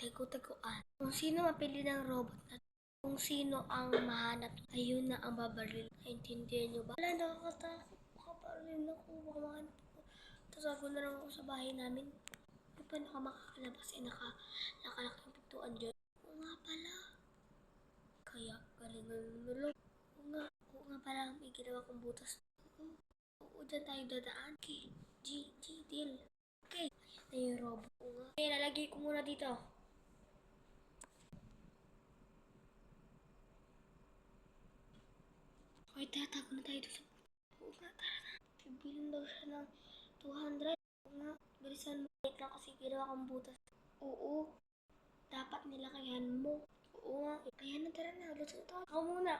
Tago-taguan. Kung sino mapili ng robot na kung sino ang mahanap, ayun na ang babaril. Naintindihan nyo ba? Wala, nakakatakot. Makabaril ako. Baka mahanap ko. Tatago na lang ako sa bahay namin. Paano ka makakalabas? Nakalak yung pintuan dyan. Oo nga pala. Kaya galingan mo lang. Oo nga pala. May ginawa kong butas. Oo, dyan tayo dadaan. Okay. Deal. Okay. Ayan na yung robot ko nga. Okay, lalagay ko muna dito. Okay, tatago na tayo sa oo nga, tara na. Bibilin daw siya ng 200. Oo nga, bilisan mo. Wait lang kasi ginawa kong butas. Oo, dapat nilakayan mo. Oo nga. Ayan na, tara na. Let's go. Ako muna.